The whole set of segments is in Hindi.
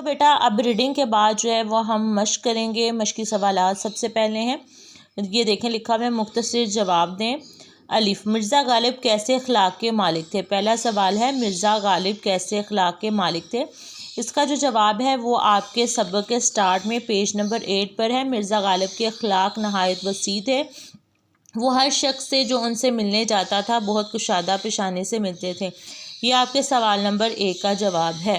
तो बेटा अब रीडिंग के बाद जो है वो हम मश्क करेंगे। मश्की सवालात सबसे पहले हैं, ये देखें लिखा हुआ है, मुख्तसर जवाब दें। अलिफ, मिर्ज़ा गालिब कैसे अखलाक के मालिक थे। पहला सवाल है मिर्ज़ा गालिब कैसे अखलाक के मालिक थे। इसका जो जवाब है वो आपके सबक के स्टार्ट में पेज नंबर 8 पर है। मिर्ज़ा गालिब के अखलाक नहायत वसी थे। वो हर शख्स से जो उनसे मिलने जाता था बहुत कुशादा पेशानी से मिलते थे। ये आपके सवाल नंबर 1 का जवाब है।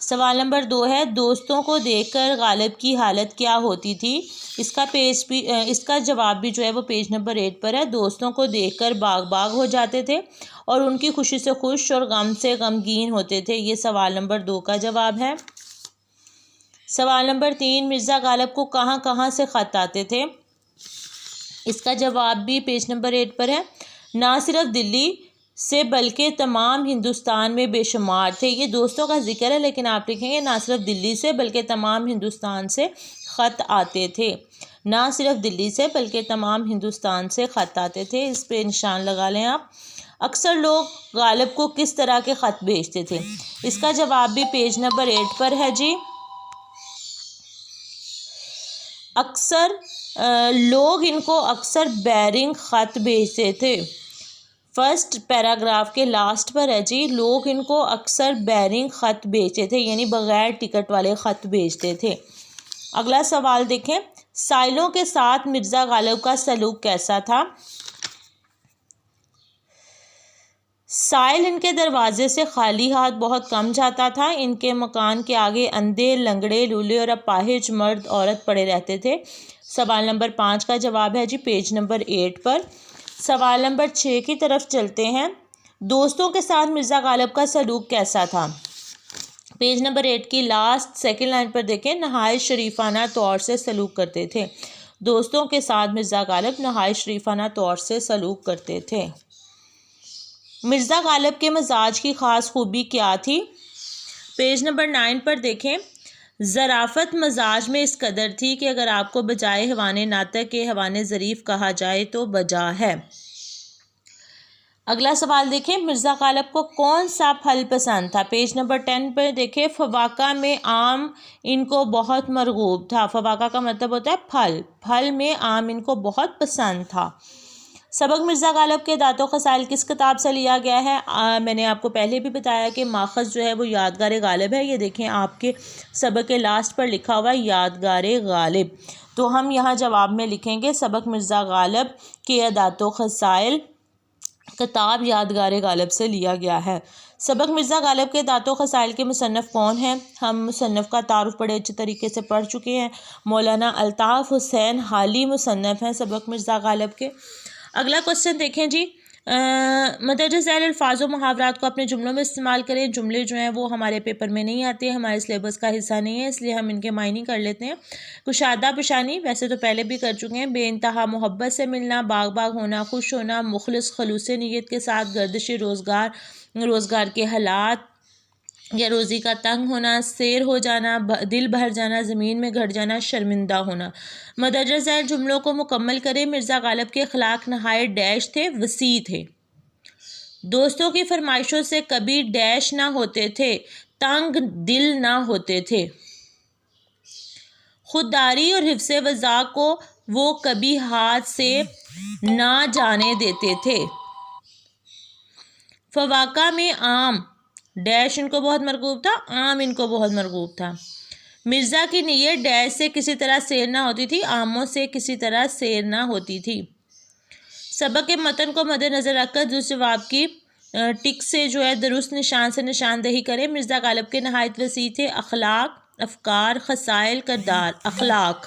सवाल नंबर 2 है, दोस्तों को देखकर गालिब की हालत क्या होती थी। इसका जवाब भी जो है वो पेज नंबर 8 पर है। दोस्तों को देखकर बाग बाग हो जाते थे और उनकी खुशी से खुश और गम से गमगीन होते थे। ये सवाल नंबर 2 का जवाब है। सवाल नंबर 3, मिर्ज़ा गालिब को कहाँ कहाँ से ख़त आते थे। इसका जवाब भी पेज नंबर 8 पर है। ना सिर्फ दिल्ली से बल्कि तमाम हिंदुस्तान में बेशुमार थे। ये दोस्तों का जिक्र है, लेकिन आप लिखेंगे ना सिर्फ दिल्ली से बल्कि तमाम हिंदुस्तान से ख़त आते थे। ना सिर्फ दिल्ली से बल्कि तमाम हिंदुस्तान से ख़त आते थे। इस पे निशान लगा लें आप। अक्सर लोग गालिब को किस तरह के ख़त भेजते थे। इसका जवाब भी पेज नंबर 8 पर है जी। अक्सर लोग इनको अक्सर बैरिंग ख़त भेजते थे। फर्स्ट पैराग्राफ के लास्ट पर है जी, लोग इनको अक्सर बैरिंग ख़त भेजते थे, यानी बग़ैर टिकट वाले ख़त भेजते थे। अगला सवाल देखें, साइलों के साथ मिर्ज़ा गालिब का सलूक कैसा था। साइल इनके दरवाजे से खाली हाथ बहुत कम जाता था। इनके मकान के आगे अंधे, लंगड़े, लूले और अपाहिज मर्द औरत पड़े रहते थे। सवाल नंबर 5 का जवाब है जी पेज नंबर 8 पर। सवाल नंबर 6 की तरफ चलते हैं। दोस्तों के साथ मिर्ज़ा गालिब का सलूक कैसा था। पेज नंबर 8 की लास्ट सेकंड लाइन पर देखें, नहायत शरीफाना तौर से सलूक करते थे। दोस्तों के साथ मिर्ज़ा गालिब नहायत शरीफाना तौर से सलूक करते थे। मिर्ज़ा गालिब के मिजाज की ख़ास खूबी क्या थी। पेज नंबर 9 पर देखें, ज़राफ़त मजाज में इस कदर थी कि अगर आपको बजाय हवाने नातक के हवाने ज़रीफ़ कहा जाए तो बजा है। अगला सवाल देखें, मिर्ज़ा गालिब को कौन सा फल पसंद था। पेज नंबर 10 पर देखें, फवाका में आम इनको बहुत मरगूब था। फवाका का मतलब होता है फल। फल में आम इनको बहुत पसंद था। सबक मिर्ज़ा गालिब के दातो खसाइल किस किताब से लिया गया है। मैंने आपको पहले भी बताया कि माखज़ जो है वो यादगार गालिब है। ये देखें आपके सबक के लास्ट पर लिखा हुआ है यादगार गालिब। तो हम यहाँ जवाब में लिखेंगे सबक मिर्ज़ा गालिब के दातो खसाइल किताब यादगार गालिब से लिया गया है। सबक मिर्ज़ा गालिब के दातो खसाइल के मुसन्नफ़ कौन हैं। हम मुसन्नफ़ का तारुफ बड़े अच्छे तरीके से पढ़ चुके हैं। मौलाना अल्ताफ़ हुसैन हाली मुसन्नफ़ हैं सबक मिर्ज़ा गालिब के। अगला क्वेश्चन देखें जी, मदरजा ज़ैल अल्फाज़ व मुहावरात को अपने जुमलों में इस्तेमाल करें। जुमले जो हैं वो हमारे पेपर में नहीं आते, हमारे सिलेबस का हिस्सा नहीं है, इसलिए हम इनके मायने कर लेते हैं। कुशादा पेशानी वैसे तो पहले भी कर चुके हैं। बेइंतहा मोहब्बत से मिलना, बाग बाग होना, खुश होना, मुखलिस खलूस नीयत के साथ गर्दिश रोज़गार, रोज़गार के हालात या रोज़ी का तंग होना, शेर हो जाना, दिल भर जाना, ज़मीन में घट जाना, शर्मिंदा होना। मदरजा ज़ैल जुमलों को मुकम्मल करें। मिर्ज़ा गालिब के अखलाक नहायत डैश थे, वसी थे। दोस्तों की फरमाइशों से कभी डैश ना होते थे, तंग दिल ना होते थे। खुददारी और हिफ्ज़े वज़ा को वो कभी हाथ से ना जाने देते थे। फवाका में आम डैश इनको बहुत मरगूब था, आम इनको बहुत मरगूब था। मिर्ज़ा की नीयत डैश से किसी तरह सैर ना होती थी, आमों से किसी तरह सैर ना होती थी। सबक के मतन को मद्देनज़र रखकर दूसरे जवाब की टिक से जो है दुरुस्त निशान से निशानदही करें। मिर्ज़ा गालिब के नहायत वसी थे अखलाक, अफकार, खसाइल, किरदार। अखलाक,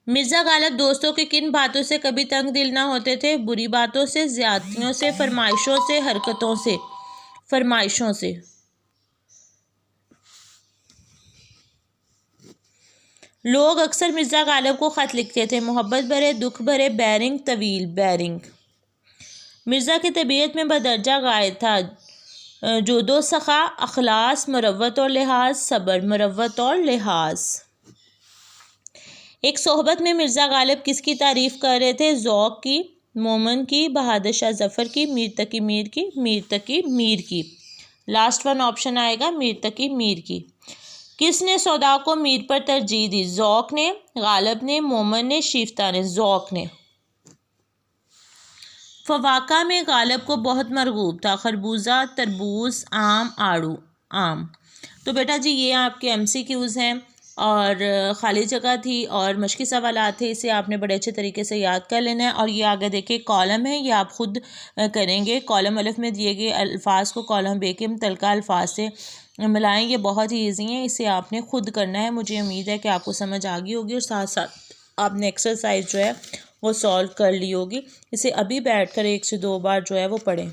मिर्ज़ा गालिब दोस्तों की किन बातों से कभी तंग दिल ना होते थे। बुरी बातों से, ज़्यादतियों से, फरमाइशों से, हरकतों से। फरमाइशों से। लोग अक्सर मिर्ज़ा गालिब को ख़त लिखते थे। मोहब्बत भरे, दुख भरे, बैरिंग, तवील, बैरिंग। मिर्ज़ा की तबीयत में बदरजा गायब था जोदो सखा, अखलास, मरवत और लिहाज, सब्र, मरवत और लिहाज। एक सोहबत में मिर्ज़ा गालिब किसकी तारीफ़ कर रहे थे। ज़ौक़ की, मोमन की, बहादुर शाह ज़फ़र की, मीर तकी मीर की, मीर तकी मीर की। लास्ट वन ऑप्शन आएगा मीर तकी मीर की। किसने सौदा को मीर पर तरजीह दी? ज़ौक़ ने, गालिब ने, मोमन ने, शिफ्ता ने। ज़ौक़ ने। फवाका में गालिब को बहुत मरगूब था। खरबूजा, तरबूज, आम, आड़ू। आम। तो बेटा जी ये आपके MCQs हैं और ख़ाली जगह थी और मश्की सवालात थे, इसे आपने बड़े अच्छे तरीके से याद कर लेना है। और ये आगे देखिए कॉलम है, ये आप ख़ुद करेंगे। कॉलम अलिफ में दिए गए अल्फाज को कॉलम बे के मुतल्लिका अल्फाज से मिलाएं। ये बहुत ही ईजी है, इसे आपने ख़ुद करना है। मुझे उम्मीद है कि आपको समझ आ गई होगी और साथ साथ आपने एक्सरसाइज जो है वो सॉल्व कर ली होगी। इसे अभी बैठ कर 1 से 2 बार जो है वो पढ़ें।